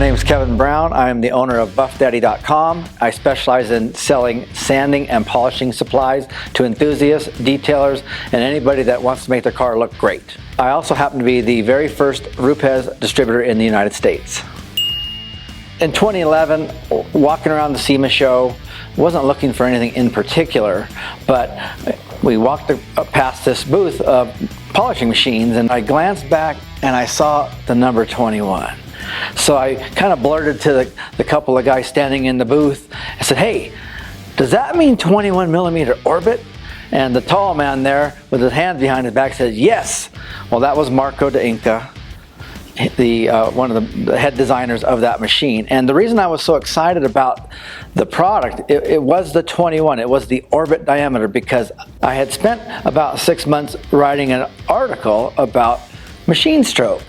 name is Kevin Brown. I am the owner of BuffDaddy.com. I specialize in selling sanding and polishing supplies to enthusiasts, detailers, and anybody that wants to make their car look great. I also happen to be the very first RUPES distributor in the United States. In 2011, walking around the SEMA show, wasn't looking for anything in particular, but we walked past this booth of polishing machines, and I glanced back and I saw the number 21. So I kind of blurted to the couple of guys standing in the booth. I said, "Hey, does that mean 21 millimeter orbit?" And the tall man there with his hands behind his back said, "Yes." Well, that was Marco de Inca, one of the head designers of that machine. And the reason I was so excited about the product, it was the 21, it was the orbit diameter, because I had spent about 6 months writing an article about machine stroke,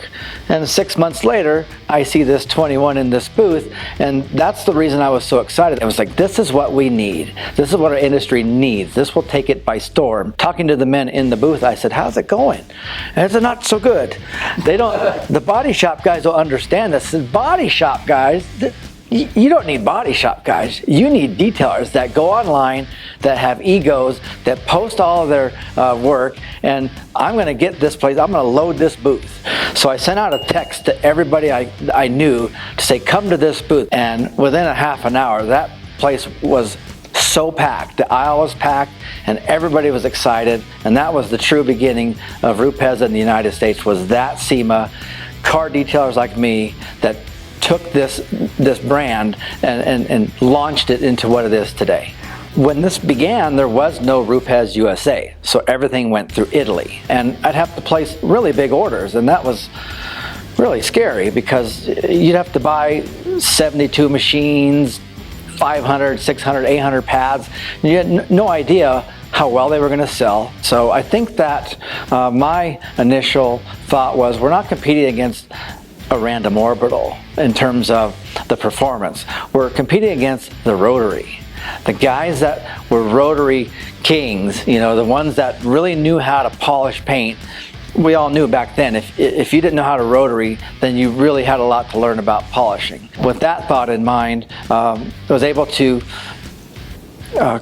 and 6 months later I see this 21 in this booth, and that's the reason I was so excited. I was like, this is what we need, this is what our industry needs, this will take it by storm. Talking to the men in the booth, I said, "How's it going?" And it's not so good. They don't, the body shop guys don't understand this. The body shop guys, you don't need body shop guys. You need detailers that go online, that have egos, that post all of their work, and I'm going to get this place, I'm going to load this booth. So I sent out a text to everybody I knew to say, come to this booth. And within a half an hour, that place was so packed. The aisle was packed and everybody was excited. And that was the true beginning of RUPES in the United States, was that SEMA, car detailers like me that took this brand and launched it into what it is today. When this began, there was no RUPES USA, so everything went through Italy, and I'd have to place really big orders, and that was really scary because you'd have to buy 72 machines, 500, 600, 800 pads, and you had no idea how well they were going to sell. So I think that my initial thought was, we're not competing against a random orbital in terms of the performance. We're competing against the rotary. The guys that were rotary kings, you know, the ones that really knew how to polish paint. We all knew back then, if you didn't know how to rotary, then you really had a lot to learn about polishing. With that thought in mind, I was able to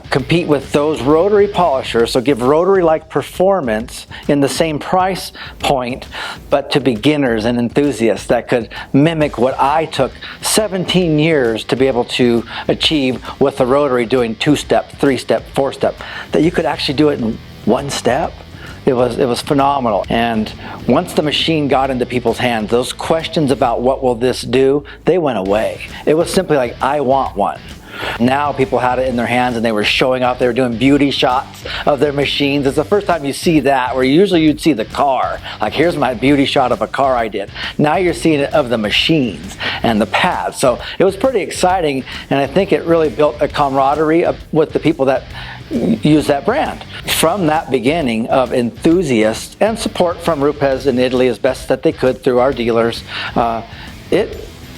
compete with those rotary polishers, so give rotary-like performance in the same price point, but to beginners and enthusiasts that could mimic what I took 17 years to be able to achieve with the rotary, doing 2-step, 3-step, 4-step, that you could actually do it in 1 step. It was phenomenal. And once the machine got into people's hands, those questions about what will this do, they went away. It was simply like, I want one. Now people had it in their hands and they were showing off, they were doing beauty shots of their machines. It's the first time you see that, where usually you'd see the car. Like, here's my beauty shot of a car I did. Now you're seeing it of the machines and the pads. So it was pretty exciting, and I think it really built a camaraderie with the people that use that brand. From that beginning of enthusiasts and support from RUPES in Italy as best that they could through our dealers,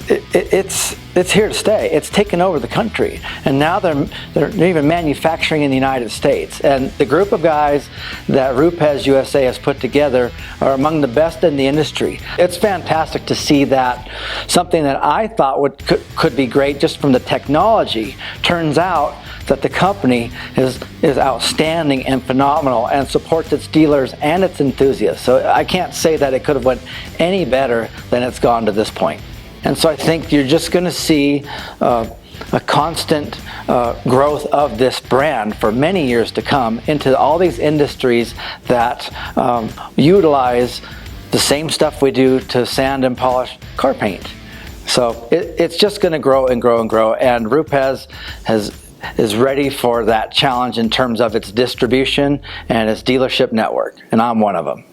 it's here to stay. It's taken over the country, and now they're even manufacturing in the United States. And the group of guys that RUPES USA has put together are among the best in the industry. It's fantastic to see that something that I thought could be great just from the technology turns out that the company is outstanding and phenomenal and supports its dealers and its enthusiasts. So I can't say that it could have went any better than it's gone to this point. And so I think you're just going to see a constant growth of this brand for many years to come into all these industries that utilize the same stuff we do to sand and polish car paint. So it's just going to grow and grow and grow, and RUPES is ready for that challenge in terms of its distribution and its dealership network, and I'm one of them.